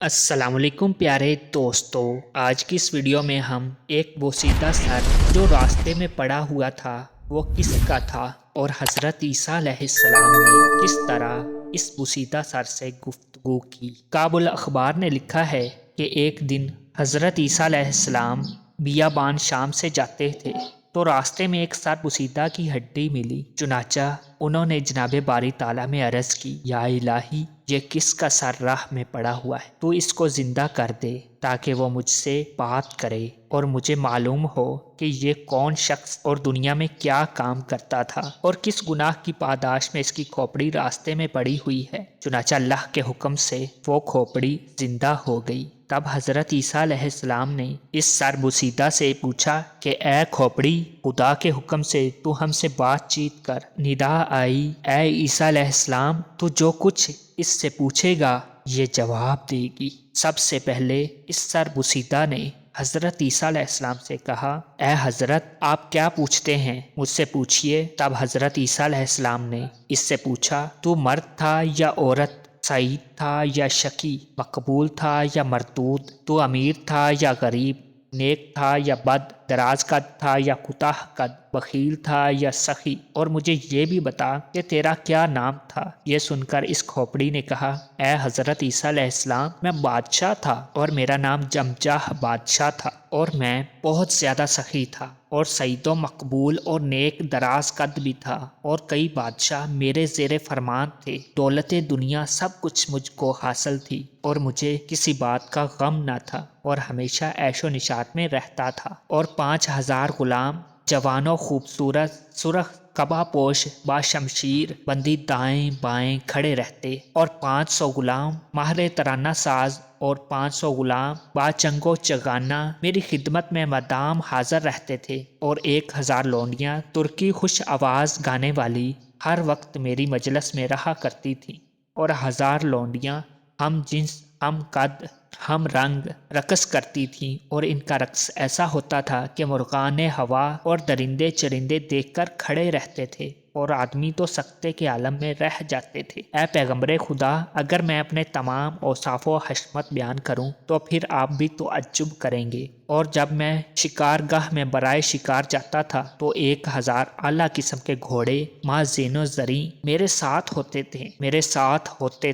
السلام علیکم پیارے دوستو، آج کی اس ویڈیو میں ہم ایک بوسیدہ سر جو راستے میں پڑا ہوا تھا وہ کس کا تھا اور حضرت عیسیٰ علیہ السلام نے کس طرح اس بوسیدہ سر سے گفتگو کی۔ کابل اخبار نے لکھا ہے کہ ایک دن حضرت عیسیٰ علیہ السلام بیابان شام سے جاتے تھے تو راستے میں ایک سر بوسیدہ کی ہڈی ملی۔ چنانچہ انہوں نے جناب باری تعالیٰ میں عرض کی، یا الہی، یہ کس کا سر راہ میں پڑا ہوا ہے؟ تو اس کو زندہ کر دے تاکہ وہ مجھ سے بات کرے اور مجھے معلوم ہو کہ یہ کون شخص اور دنیا میں کیا کام کرتا تھا اور کس گناہ کی پاداش میں اس کی کھوپڑی راستے میں پڑی ہوئی ہے۔ چنانچہ اللہ کے حکم سے وہ کھوپڑی زندہ ہو گئی۔ تب حضرت عیسیٰ علیہ السلام نے اس سر بوسیدہ سے پوچھا کہ اے کھوپڑی، خدا کے حکم سے تو ہم سے بات چیت کر۔ ندا آئی، اے عیسیٰ علیہ السلام، تو جو کچھ اس سے پوچھے گا یہ جواب دے گی۔ سب سے پہلے اس سر بوسیدہ نے حضرت عیسیٰ علیہ السلام سے کہا، اے حضرت، آپ کیا پوچھتے ہیں؟ مجھ سے پوچھئے۔ تب حضرت عیسیٰ علیہ السلام نے اس سے پوچھا، تو مرد تھا یا عورت؟ سعید تھا یا شقی؟ مقبول تھا یا مردود؟ تو امیر تھا یا غریب؟ نیک تھا یا بد؟ دراز قد تھا یا کوتاہ قد؟ بخیل تھا یا سخی؟ اور مجھے یہ بھی بتا کہ تیرا کیا نام تھا؟ یہ سن کر اس کھوپڑی نے کہا، اے حضرت عیسیٰ علیہ السلام، میں بادشاہ تھا اور میرا نام جمجاہ بادشاہ تھا اور میں بہت زیادہ سخی تھا اور سعید و مقبول اور نیک دراز قد بھی تھا اور کئی بادشاہ میرے زیر فرمان تھے۔ دولت دنیا سب کچھ مجھ کو حاصل تھی اور مجھے کسی بات کا غم نہ تھا اور ہمیشہ عیش و نشاط میں رہتا تھا، اور 5000 غلام جوان و خوبصورت سرخ قبا پوش با شمشیر بندی دائیں بائیں کھڑے رہتے، اور 500 غلام ماہر ترانہ ساز اور 500 غلام با چنگ و چغانہ میری خدمت میں مدام حاضر رہتے تھے، اور 1000 لونڈیاں ترکی خوش آواز گانے والی ہر وقت میری مجلس میں رہا کرتی تھیں، اور 1000 لونڈیاں ہم جنس ہم قد ہم رنگ رقص کرتی تھیں، اور ان کا رقص ایسا ہوتا تھا کہ مرغان ہوا اور درندے چرندے دیکھ کر کھڑے رہتے تھے اور آدمی تو سکتے کے عالم میں رہ جاتے تھے۔ اے پیغمبر خدا، اگر میں اپنے تمام اوصاف و حشمت بیان کروں تو پھر آپ بھی تعجب کریں گے۔ اور جب میں شکار گاہ میں برائے شکار جاتا تھا تو 1000 اعلیٰ قسم کے گھوڑے ماں زین و زریں میرے ساتھ ہوتے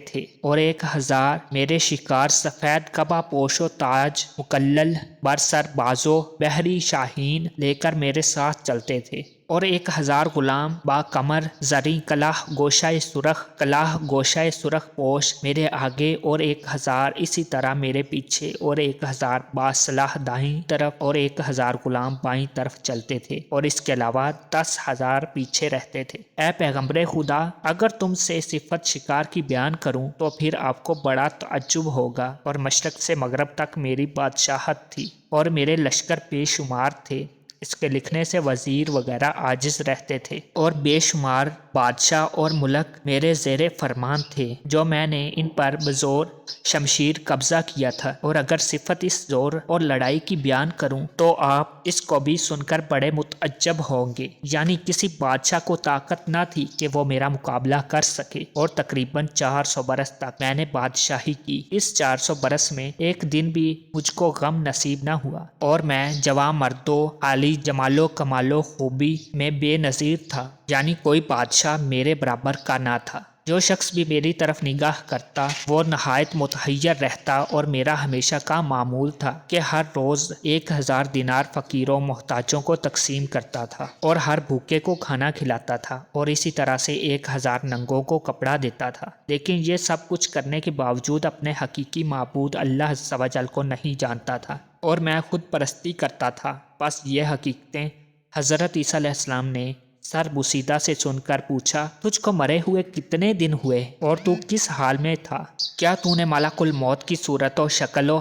تھے اور 1000 میرے شکار سفید قبا پوش و تاج مکلل برسر بازو بحری شاہین لے کر میرے ساتھ چلتے تھے، اور 1000 غلام با کمر زریں کلاہ گوشہ سرخ پوش میرے آگے اور 1000 اسی طرح میرے پیچھے، اور 1000 با سلاح دائیں طرف اور 1000 غلام بائیں طرف چلتے تھے، اور اس کے علاوہ 10,000 پیچھے رہتے تھے۔ اے پیغمبر خدا، اگر تم سے صفت شکار کی بیان کروں تو پھر آپ کو بڑا تعجب ہوگا، اور مشرق سے مغرب تک میری بادشاہت تھی اور میرے لشکر بے شمار تھے۔ اس کے لکھنے سے وزیر وغیرہ عاجز رہتے تھے، اور بے شمار بادشاہ اور ملک میرے زیر فرمان تھے جو میں نے ان پر بزور شمشیر قبضہ کیا تھا، اور اگر صفت اس زور اور لڑائی کی بیان کروں تو آپ اس کو بھی سن کر بڑے متعجب ہوں گے۔ یعنی کسی بادشاہ کو طاقت نہ تھی کہ وہ میرا مقابلہ کر سکے، اور تقریباً 400 برس تک میں نے بادشاہی کی۔ اس 400 برس میں ایک دن بھی مجھ کو غم نصیب نہ ہوا، اور میں جوان مردوں عالی جمال و کمال و خوبی میں بے نظیر تھا، یعنی کوئی بادشاہ میرے برابر کا نہ تھا۔ جو شخص بھی میری طرف نگاہ کرتا وہ نہایت متحیر رہتا، اور میرا ہمیشہ کا معمول تھا کہ ہر روز 1000 دینار فقیروں محتاجوں کو تقسیم کرتا تھا، اور ہر بھوکے کو کھانا کھلاتا تھا، اور اسی طرح سے 1000 ننگوں کو کپڑا دیتا تھا۔ لیکن یہ سب کچھ کرنے کے باوجود اپنے حقیقی معبود اللہ عز و جل کو نہیں جانتا تھا، اور میں خود پرستی کرتا تھا۔ بس یہ حقیقتیں حضرت عیسیٰ علیہ السلام نے سر بوسیدہ سے سن کر پوچھا، تجھ کو مرے ہوئے کتنے دن ہوئے اور تو کس حال میں تھا؟ کیا تو نے ملک الموت کی صورت و شکل و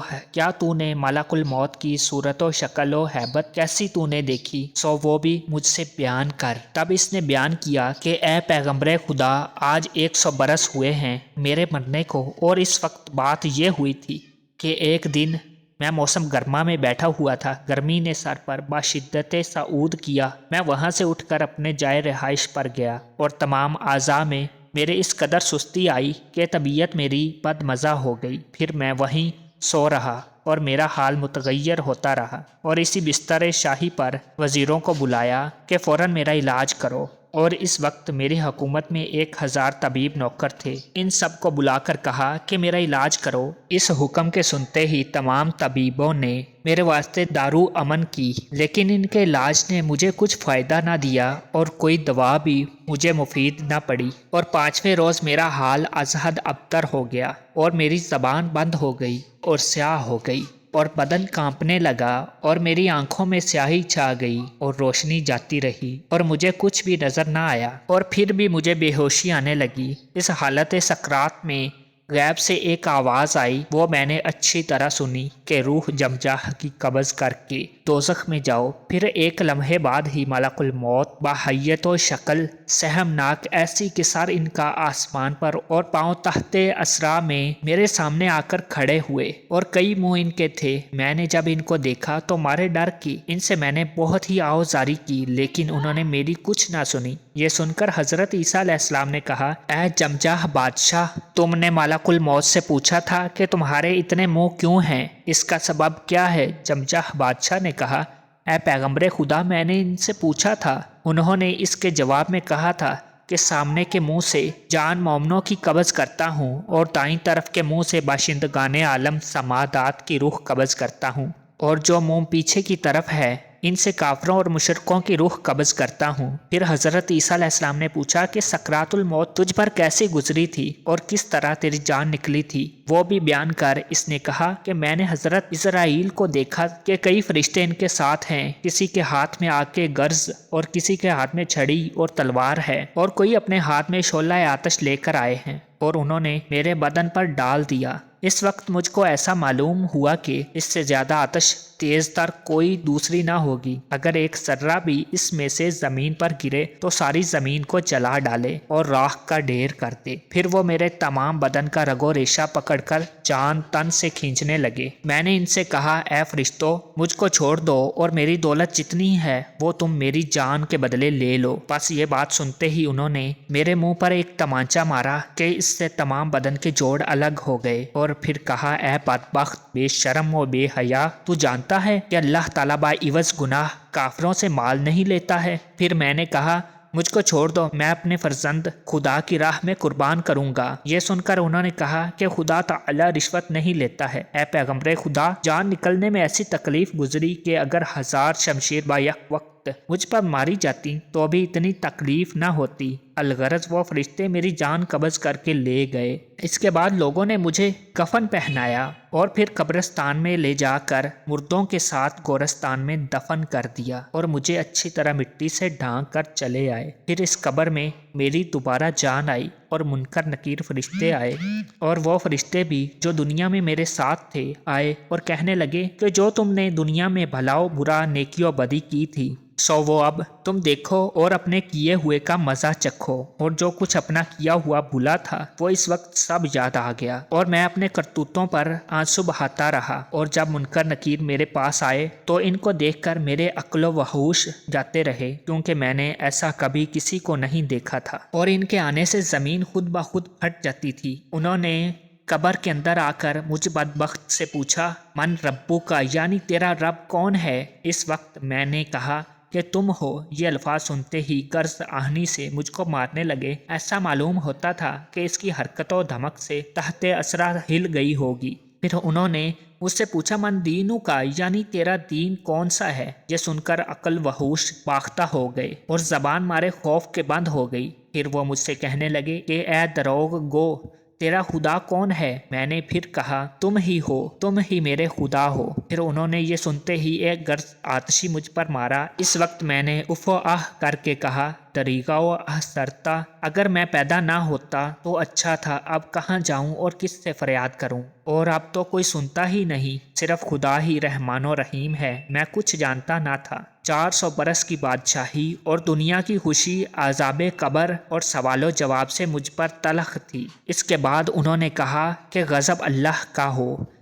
حیبت کیسی تو نے دیکھی؟ سو وہ بھی مجھ سے بیان کر۔ تب اس نے بیان کیا کہ اے پیغمبر خدا، آج 100 برس ہوئے ہیں میرے مرنے کو، اور اس وقت بات یہ ہوئی تھی کہ ایک دن میں موسم گرما میں بیٹھا ہوا تھا، گرمی نے سر پر بشدت صعود کیا، میں وہاں سے اٹھ کر اپنے جائے رہائش پر گیا اور تمام اعضاء میں میرے اس قدر سستی آئی کہ طبیعت میری بد مزہ ہو گئی۔ پھر میں وہیں سو رہا اور میرا حال متغیر ہوتا رہا، اور اسی بستر شاہی پر وزیروں کو بلایا کہ فوراً میرا علاج کرو، اور اس وقت میری حکومت میں 1000 طبیب نوکر تھے۔ ان سب کو بلا کر کہا کہ میرا علاج کرو۔ اس حکم کے سنتے ہی تمام طبیبوں نے میرے واسطے دارو امن کی، لیکن ان کے علاج نے مجھے کچھ فائدہ نہ دیا اور کوئی دوا بھی مجھے مفید نہ پڑی، اور 5ویں روز میرا حال از حد ابتر ہو گیا، اور میری زبان بند ہو گئی اور سیاہ ہو گئی، اور بدن کانپنے لگا، اور میری آنکھوں میں سیاہی چھا گئی اور روشنی جاتی رہی، اور مجھے کچھ بھی نظر نہ آیا، اور پھر بھی مجھے بے ہوشی آنے لگی۔ اس حالت سکرات میں غیب سے ایک آواز آئی، وہ میں نے اچھی طرح سنی کہ روح جمجاہ کی قبض کر کے دوزخ میں جاؤ۔ پھر ایک لمحے بعد ہی ملک الموت باحیت و شکل سہمناک ایسی کہ سر ان کا آسمان پر اور پاؤں تحت اسرا میں میرے سامنے آ کر کھڑے ہوئے، اور کئی منہ ان کے تھے۔ میں نے جب ان کو دیکھا تو مارے ڈر کی ان سے میں نے بہت ہی آوازاری کی، لیکن انہوں نے میری کچھ نہ سنی۔ یہ سن کر حضرت عیسیٰ علیہ السلام نے کہا، اے جمجاہ بادشاہ، تم نے ملک الموت سے پوچھا تھا کہ تمہارے اتنے منہ کیوں ہیں، اس کا سبب کیا ہے؟ جمجاہ بادشاہ نے کہا، اے پیغمبر خدا، میں نے ان سے پوچھا تھا۔ انہوں نے اس کے جواب میں کہا تھا کہ سامنے کے منہ سے جان مومنوں کی قبض کرتا ہوں، اور دائیں طرف کے منہ سے باشندگان عالم سمادات کی روح قبض کرتا ہوں، اور جو منہ پیچھے کی طرف ہے ان سے کافروں اور مشرکوں کی روح قبض کرتا ہوں۔ پھر حضرت عیسیٰ علیہ السلام نے پوچھا کہ سکرات الموت تجھ پر کیسی گزری تھی اور کس طرح تیری جان نکلی تھی؟ وہ بھی بیان کر اس نے کہا کہ میں نے حضرت اسرائیل کو دیکھا کہ کئی فرشتے ان کے ساتھ ہیں، کسی کے ہاتھ میں آگ کے گرز اور کسی کے ہاتھ میں چھڑی اور تلوار ہے، اور کوئی اپنے ہاتھ میں شعلہ آتش لے کر آئے ہیں، اور انہوں نے میرے بدن پر ڈال دیا۔ اس وقت مجھ کو ایسا معلوم ہوا کہ اس سے زیادہ آتش تیز تر کوئی دوسری نہ ہوگی۔ اگر ایک ذرہ بھی اس میں سے زمین پر گرے تو ساری زمین کو جلا ڈالے اور راکھ کا ڈھیر کر دے۔ پھر وہ میرے تمام بدن کا رگ و ریشہ پکڑ کر جان تن سے کھینچنے لگے۔ میں نے ان سے کہا، اے فرشتوں، مجھ کو چھوڑ دو، اور میری دولت جتنی ہے وہ تم میری جان کے بدلے لے لو۔ بس یہ بات سنتے ہی انہوں نے میرے منہ پر ایک تمانچہ مارا کہ اس سے تمام بدن کے جوڑ الگ ہو گئے، اور پھر کہا، اے بدبخت، بے شرم و بے حیا، تو جانتا ہے کہ اللہ تعالیٰ باعوض گناہ کافروں سے مال نہیں لیتا ہے؟ پھر میں نے کہا، مجھ کو چھوڑ دو، میں اپنے فرزند خدا کی راہ میں قربان کروں گا۔ یہ سن کر انہوں نے کہا کہ خدا تعالی رشوت نہیں لیتا ہے۔ اے پیغمبر خدا، جان نکلنے میں ایسی تکلیف گزری کہ اگر 1000 شمشیر با یک وقت مجھ پر ماری جاتی تو بھی اتنی تکلیف نہ ہوتی۔ الغرض وہ فرشتے میری جان قبض کر کے لے گئے۔ اس کے بعد لوگوں نے مجھے کفن پہنایا اور پھر قبرستان میں لے جا کر مردوں کے ساتھ گورستان میں دفن کر دیا، اور مجھے اچھی طرح مٹی سے ڈھانک کر چلے آئے۔ پھر اس قبر میں میری دوبارہ جان آئی، اور منکر نکیر فرشتے آئے، اور وہ فرشتے بھی جو دنیا میں میرے ساتھ تھے آئے، اور کہنے لگے کہ جو تم نے دنیا میں بھلا و برا، نیکی و بدی کی تھی، سو وہ اب تم دیکھو اور اپنے کیے ہوئے کا مزہ چکھو، اور جو کچھ اپنا کیا ہوا بھلا تھا وہ اس وقت سب یاد آ گیا، اور میں اپنے کرتوتوں پر آنسو بہاتا رہا۔ اور جب منکر نکیر میرے پاس آئے تو ان کو دیکھ کر میرے عقل و ہوش جاتے رہے، کیونکہ میں نے ایسا کبھی کسی کو نہیں دیکھا تھا، اور ان کے آنے سے زمین خود بخود پھٹ جاتی تھی۔ انہوں نے قبر کے اندر آ کر مجھ بدبخت سے پوچھا، من ربو کا، یعنی تیرا رب کون ہے؟ اس وقت میں نے کہا کہ تم ہو۔ یہ الفاظ سنتے ہی گرز آہنی سے مجھ کو مارنے لگے۔ ایسا معلوم ہوتا تھا کہ اس کی حرکت و دھمک سے تحت اسرا ہل گئی ہوگی۔ پھر انہوں نے مجھ سے پوچھا، من دینوں کا، یعنی تیرا دین کون سا ہے؟ یہ سن کر عقل و ہوش باختہ ہو گئے اور زبان مارے خوف کے بند ہو گئی۔ پھر وہ مجھ سے کہنے لگے کہ اے دروغ گو، تیرا خدا کون ہے؟ میں نے پھر کہا، تم ہی ہو، تم ہی میرے خدا ہو۔ پھر انہوں نے یہ سنتے ہی ایک گرز آتشی مجھ پر مارا۔ اس وقت میں نے اف و آہ کر کے کہا، طریقہ و احسرتا، اگر میں پیدا نہ ہوتا تو اچھا تھا، اب کہاں جاؤں اور کس سے فریاد کروں؟ اور اب تو کوئی سنتا ہی نہیں، صرف خدا ہی رحمان و رحیم ہے۔ میں کچھ جانتا نہ تھا۔ 400 برس کی بادشاہی اور دنیا کی خوشی عذاب قبر اور سوال و جواب سے مجھ پر تلخ تھی۔ اس کے بعد انہوں نے کہا کہ غضب اللہ کا ہو،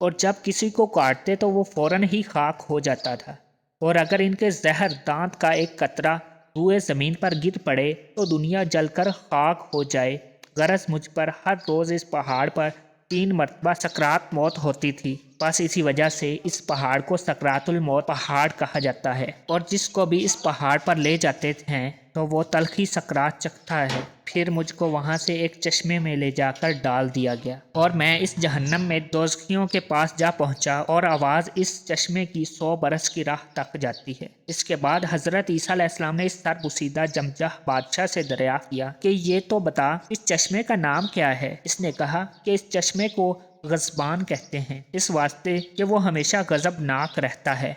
اور جب کسی کو کاٹتے تو وہ فوراً ہی خاک ہو جاتا تھا، اور اگر ان کے زہر دانت کا ایک قطرہ روئے زمین پر گر پڑے تو دنیا جل کر خاک ہو جائے۔ غرض مجھ پر ہر روز اس پہاڑ پر 3 مرتبہ سکرات موت ہوتی تھی، بس اسی وجہ سے اس پہاڑ کو سکرات الموت پہاڑ کہا جاتا ہے، اور جس کو بھی اس پہاڑ پر لے جاتے ہیں تو وہ تلخی سکرات چکھتا ہے۔ پھر مجھ کو وہاں سے ایک چشمے میں لے جا کر ڈال دیا گیا، اور میں اس جہنم میں دوزخیوں کے پاس جا پہنچا، اور آواز اس چشمے کی 100 برس کی راہ تک جاتی ہے۔ اس کے بعد حضرت عیسیٰ علیہ السلام نے اس سربسیدہ جمجہ بادشاہ سے دریافت کیا کہ یہ تو بتا اس چشمے کا نام کیا ہے؟ اس نے کہا کہ اس چشمے کو غضبان کہتے ہیں، اس واسطے کہ وہ ہمیشہ غضبناک رہتا ہے۔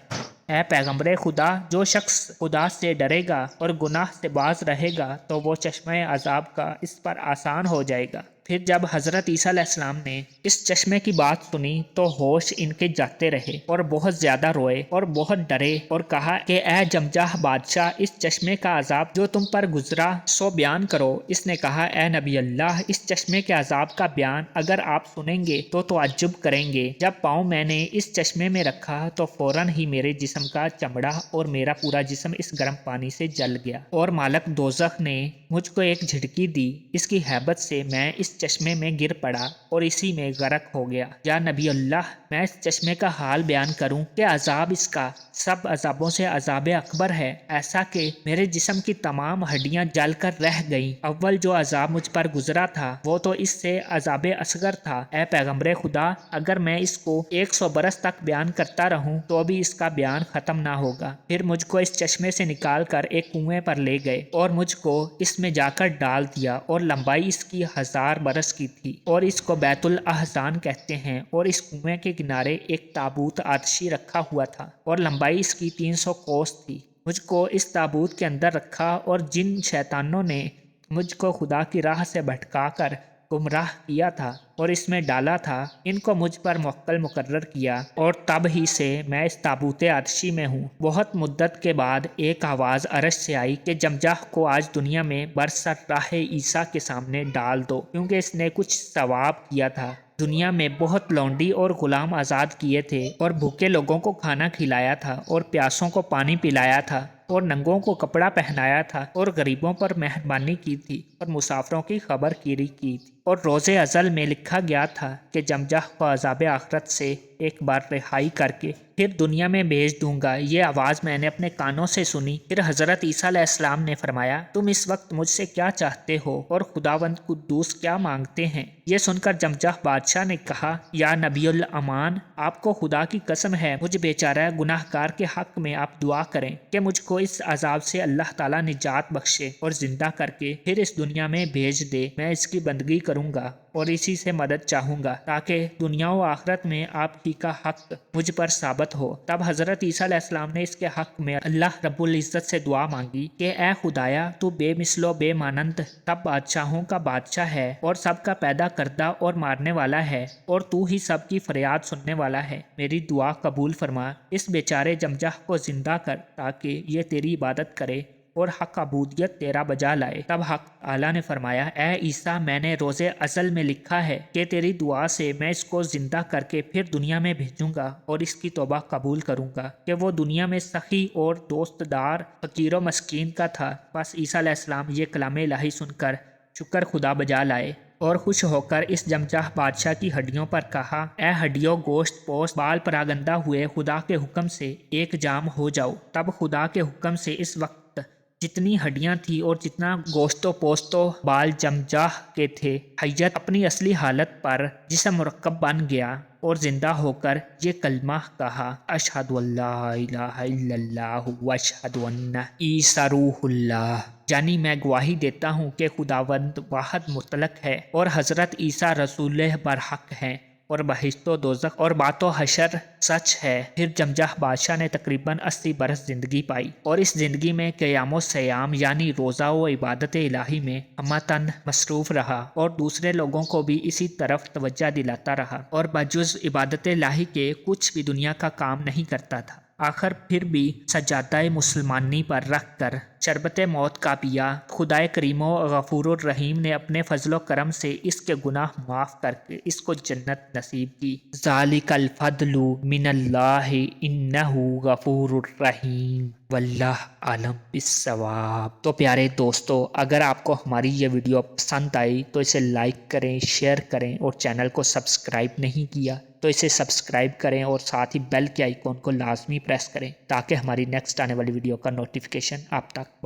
اے پیغمبر خدا، جو شخص خدا سے ڈرے گا اور گناہ سے باز رہے گا تو وہ چشمہ عذاب کا اس پر آسان ہو جائے گا۔ پھر جب حضرت عیسیٰ علیہ السلام نے اس چشمے کی بات سنی تو ہوش ان کے جاتے رہے، اور بہت زیادہ روئے اور بہت ڈرے، اور کہا کہ اے جمجہ بادشاہ، اس چشمے کا عذاب جو تم پر گزرا سو بیان کرو۔ اس نے کہا اے نبی اللہ، اس چشمے کے عذاب کا بیان اگر آپ سنیں گے تو تعجب کریں گے۔ جب پاؤں میں نے اس چشمے میں رکھا تو فوراً ہی میرے جسم کا چمڑا اور میرا پورا جسم اس گرم پانی سے جل گیا، اور مالک دوزخ نے مجھ کو ایک جھٹکی دی، اس کی ہیبت سے میں اس چشمے میں گر پڑا اور اسی میں غرق ہو گیا۔ یا نبی اللہ، میں اس چشمے کا حال بیان کروں کہ عذاب اس کا سب عذابوں سے عذاب اکبر ہے، ایسا کہ میرے جسم کی تمام ہڈیاں جل کر رہ گئیں۔ اول جو عذاب مجھ پر گزرا تھا وہ تو اس سے عذاب اصغر تھا۔ اے پیغمبر خدا، اگر میں اس کو 100 برس تک بیان کرتا رہوں تو بھی اس کا بیان ختم نہ ہوگا۔ پھر مجھ کو اس چشمے سے نکال کر ایک کنویں پر لے گئے اور مجھ کو اس میں جا کر ڈال دیا، اور لمبائی اس کی 1000 برس کی تھی، اور اس کو بیت الاحزان کہتے ہیں، اور اس کنویں کے کنارے ایک تابوت آتشی رکھا ہوا تھا، اور لمبائی اس کی 300 کوس تھی۔ مجھ کو اس تابوت کے اندر رکھا، اور جن شیطانوں نے مجھ کو خدا کی راہ سے بھٹکا کر گمراہ کیا تھا اور اس میں ڈالا تھا، ان کو مجھ پر موکل مقرر کیا، اور تب ہی سے میں اس تابوت آتشی میں ہوں۔ بہت مدت کے بعد ایک آواز عرش سے آئی کہ جمجہ کو آج دنیا میں برسر راہ عیسیٰ کے سامنے ڈال دو، کیونکہ اس نے کچھ ثواب کیا تھا۔ دنیا میں بہت لونڈی اور غلام آزاد کیے تھے، اور بھوکے لوگوں کو کھانا کھلایا تھا، اور پیاسوں کو پانی پلایا تھا، اور ننگوں کو کپڑا پہنایا تھا، اور غریبوں پر مہربانی کی تھی، اور مسافروں کی خبر گیری کی تھی۔ اور روز ازل میں لکھا گیا تھا کہ جمجہ کو عذاب آخرت سے ایک بار رہائی کر کے پھر دنیا میں بھیج دوں گا۔ یہ آواز میں نے اپنے کانوں سے سنی۔ پھر حضرت عیسیٰ علیہ السلام نے فرمایا، تم اس وقت مجھ سے کیا چاہتے ہو اور خداوند قدوس کیا مانگتے ہیں؟ یہ سن کر جمجہ بادشاہ نے کہا، یا نبی الامان، آپ کو خدا کی قسم ہے، مجھ بیچارہ گناہ گار کے حق میں آپ دعا کریں کہ مجھ کو اس عذاب سے اللہ تعالیٰ نجات بخشے اور زندہ کر کے پھر اس دنیا میں بھیج دے۔ میں اس کی بندگی کروں گا اور اسی سے مدد چاہوں گا تاکہ دنیا و آخرت میں آپ ہی کا حق مجھ پر ثابت ہو۔ تب حضرت عیسیٰ علیہ السلام نے اس کے حق میں اللہ رب العزت سے دعا مانگی کہ اے خدایا، تو بے مثل و بے مانند سب بادشاہوں کا بادشاہ ہے، اور سب کا پیدا کردہ اور مارنے والا ہے، اور تو ہی سب کی فریاد سننے والا ہے۔ میری دعا قبول فرما، اس بیچارے جمجہ کو زندہ کر تاکہ یہ تیری عبادت کرے اور حق عبودیت تیرا بجا لائے۔ تب حق اعلیٰ نے فرمایا، اے عیسیٰ، میں نے روز ازل میں لکھا ہے کہ تیری دعا سے میں اس کو زندہ کر کے پھر دنیا میں بھیجوں گا اور اس کی توبہ قبول کروں گا کہ وہ دنیا میں سخی اور دوست دار، فقیر و مسکین کا تھا۔ بس عیسیٰ علیہ السلام یہ کلام الہی سن کر شکر خدا بجا لائے اور خوش ہو کر اس جمجہ بادشاہ کی ہڈیوں پر کہا، اے ہڈیوں، گوشت پوست، بال پراگندہ ہوئے، خدا کے حکم سے ایک جام ہو جاؤ۔ تب خدا کے حکم سے اس وقت جتنی ہڈیاں تھی اور جتنا گوشت و پوست و بال جمجہ کے تھے، حیت اپنی اصلی حالت پر جسم مرکب بن گیا اور زندہ ہو کر یہ کلمہ کہا، اشہد ان لا الہ الا اللہ و اشہد ان عیسیٰ روح اللہ، یعنی میں گواہی دیتا ہوں کہ خداوند واحد مطلق ہے اور حضرت عیسیٰ رسول برحق ہیں، اور بہشت و دوزخ اور بات و حشر سچ ہے۔ پھر جمجہ بادشاہ نے تقریباً 80 برس زندگی پائی، اور اس زندگی میں قیام و سیام یعنی روزہ و عبادت الہی میں ہمتاً مصروف رہا، اور دوسرے لوگوں کو بھی اسی طرف توجہ دلاتا رہا، اور بجز عبادت الہی کے کچھ بھی دنیا کا کام نہیں کرتا تھا۔ آخر پھر بھی سجادہ مسلمانی پر رکھ کر شربت موت کا پیا۔ خدائے کریم و غفور الرحیم نے اپنے فضل و کرم سے اس کے گناہ معاف کر کے اس کو جنت نصیب کی۔ ذالک الفضل من اللہ انہ غفور الرحیم واللہ عالم بالصواب۔ تو پیارے دوستو، اگر آپ کو ہماری یہ ویڈیو پسند آئی تو اسے لائک کریں، شیئر کریں، اور چینل کو سبسکرائب نہیں کیا تو اسے سبسکرائب کریں اور ساتھ ہی بیل کے آئیکن کو لازمی پریس کریں تاکہ ہماری نیکسٹ آنے والی ویڈیو کا نوٹیفیکیشن آپ تک